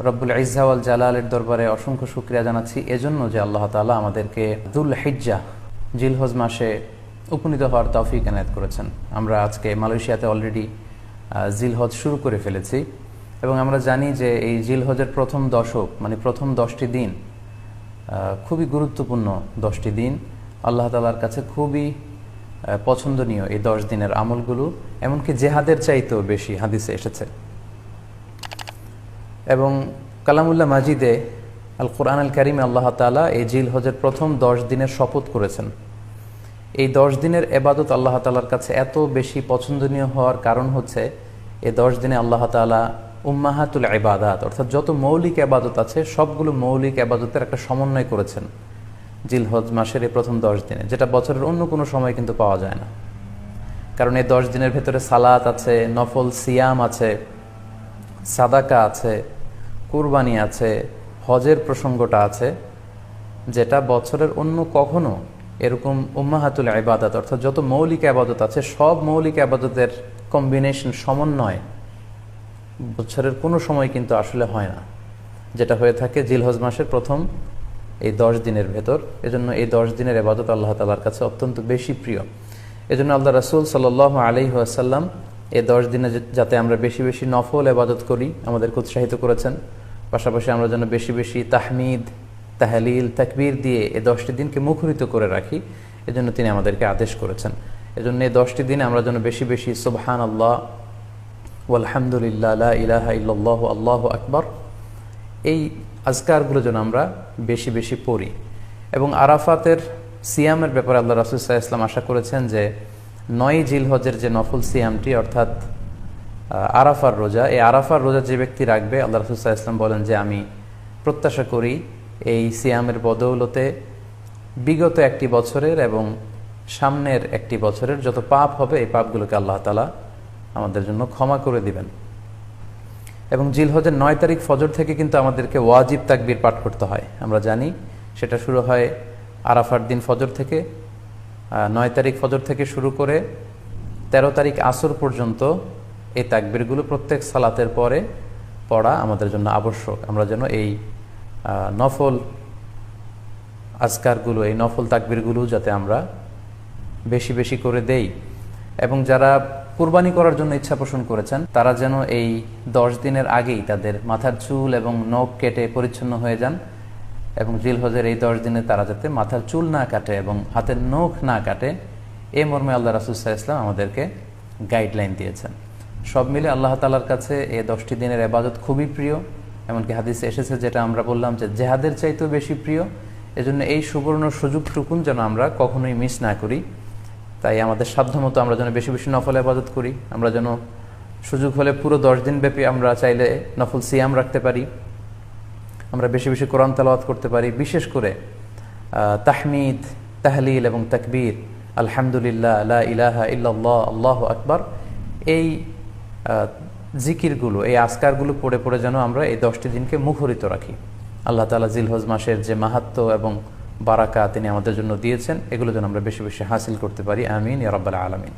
রব্বুল ইজ্জা ওয়াল জালালের দরবারে অসংখ্য শুকরিয়া জানাচ্ছি এজন্য যে আল্লাহ তাআলা আমাদেরকে যুল হিজ্জাহ জিলহজ মাসে উপনীত হওয়ার তৌফিক এনায়েত করেছেন। আমরা আজকে মালয়েশিয়াতে অলরেডি জিলহজ শুরু করে ফেলেছি এবং আমরা জানি যে এই জিলহজের প্রথম দশক মানে প্রথম 10টি দিন খুবই গুরুত্বপূর্ণ 10টি দিন। আল্লাহ তাআলার কাছে খুবই পছন্দনীয় এই 10 দিনের আমলগুলো, এমনকি জেহাদের চাইতেও বেশি হাদিসে এসেছে। এবং কালামুল্লাহ মাজিদে আল কোরআন আল কারিমে আল্লাহ তাআলা এই জিলহজের প্রথম 10 দিনের শপথ করেছেন। এই 10 দিনের এবাদত আল্লাহ তাআলার কাছে এত বেশি পছন্দনীয় হওয়ার কারণ হচ্ছে এই 10 দিনে আল্লাহ তাআলা উম্মাহাতুল ইবাদাত অর্থাৎ যত মৌলিক এবাদত আছে সবগুলো মৌলিক এবাদতের একটা সমন্বয় করেছেন জিলহজ মাসের এই প্রথম 10 দিনে, যেটা বছরের অন্য কোনো সময় কিন্তু পাওয়া যায় না। কারণ এই 10 দিনের ভেতরে সালাত আছে, নফল সিয়াম আছে, সাদাকা আছে, কুরবানি আছে, হজের প্রসঙ্গটা আছে, যেটা বছরের অন্য কখনো এরকম উম্মাহাতুল ইবাদত অর্থাৎ যত মৌলিক আবাদত আছে সব মৌলিক আবাদতের কম্বিনেশন সমন্বয় বছরের কোনো সময় কিন্তু আসলে হয় না, যেটা হয়ে থাকে জিলহজ মাসের প্রথম এই 10 দিনের ভেতর। এজন্য এই 10 দিনের ইবাদত আল্লাহ তাআলার কাছে অত্যন্ত বেশি প্রিয়। এজন্য আল্লাহ রাসূল সাল্লাল্লাহু আলাইহি ওয়াসাল্লাম এই 10 দিনে যাতে আমরা বেশি বেশি নফল ইবাদত করি আমাদেরকে উৎসাহিত করেছেন। পাশাপাশি আমরা যেন বেশি বেশি তাহমিদ, তাহলিল, তাকবীর দিয়ে এই 10টি দিনকে মুখরিত করে রাখি, এজন্য তিনি আমাদেরকে আদেশ করেছেন। এজন্য এই 10টি দিনে আমরা যেন বেশি বেশি সুবহানাল্লাহ ওয়ালহামদুলিল্লাহ লা ইলাহা ইল্লাল্লাহু আল্লাহু আকবার এই আজকারগুলো যেন আমরা বেশি বেশি পড়ি। এবং আরাফাতের সিয়ামের ব্যাপারে আল্লাহ রাসূল সাল্লাল্লাহু আলাইহি ওয়াসাল্লাম আশা করেছেন যে 9 জিলহজের যে নফল সিয়ামটি অর্থাৎ আরাফার রোজা, এই আরাফার রোজা যে ব্যক্তি রাখবে আল্লাহ রাসূল সাল্লাল্লাহু আলাইহি ওয়াসাল্লাম বলেন যে আমি প্রত্যাশা করি এই সিয়ামের বদৌলতে বিগত একটি বছরের এবং সামনের একটি বছরের যত পাপ হবে এই পাপগুলোকে আল্লাহ তাআলা আমাদের জন্য ক্ষমা করে দিবেন। এবং জিলহজের 9 তারিখ ফজর থেকে কিন্তু আমাদেরকে ওয়াজিব তাকবীর পাঠ করতে হয়। আমরা জানি সেটা শুরু হয় আরাফার দিন ফজর থেকে। 9 তারিখ ফজর থেকে শুরু করে 13 তারিখ আসর পর্যন্ত এই তাকবীরগুলো প্রত্যেক সালাতের পরে পড়া আমাদের জন্য আবশ্যক। আমরা যেন এই নফল আজকারগুলো, এই নফল তাকবীরগুলো যাতে আমরা বেশি বেশি করে দেই। এবং যারা কুরবানি করার জন্য ইচ্ছা পোষণ করেছেন তারা যেন এই 10 দিনের আগেই তাদের মাথার চুল এবং নখ কেটে পরিচ্ছন্ন হয়ে যান এবং জিলহজের এই 10 দিনে তারা যাতে মাথার চুল না কাটে এবং হাতের নখ না কাটে, এই মর্মে আল্লাহ রাসূল সাল্লাল্লাহু আলাইহি ওয়াসাল্লাম আমাদেরকে গাইডলাইন দিয়েছেন। সব মিলে আল্লাহ তাআলার কাছে এই 10টি দিনের ইবাদত খুবই প্রিয়। এমনকি হাদিসে এসেছে, যেটা আমরা বললাম যে জেহাদের চাইতেও বেশি প্রিয়। এজন্য এই সুবর্ণ সুযোগটুকুন যেন আমরা কখনোই মিস না করি। তাই আমাদের সাধ্যমতো আমরা যেন বেশি বেশি নফল ইবাদত করি। আমরা যেন সুযোগ হলে পুরো 10 দিন ব্যাপী আমরা চাইলে নফল সিয়াম রাখতে পারি, আমরা বেশি বেশি কোরআন তেলাওয়াত করতে পারি। বিশেষ করে তাহমিদ, তাহলিল এবং তাকবীর, আলহামদুলিল্লাহ লা ইলাহা ইল্লাল্লাহ আল্লাহু আকবার, এই জিকিরগুলো, এই আজকারগুলো পড়ে পড়ে যেন আমরা এই 10টি দিনকে মুখরিত রাখি। আল্লাহ তাআলা জিলহজ মাসের যে মাহাত্ম্য এবং বারাকা তিনি আমাদের জন্য দিয়েছেন, এগুলো যেন আমরা বেশি বেশি হাসিল করতে পারি। আমিন ইয়া রাব্বাল আলামিন।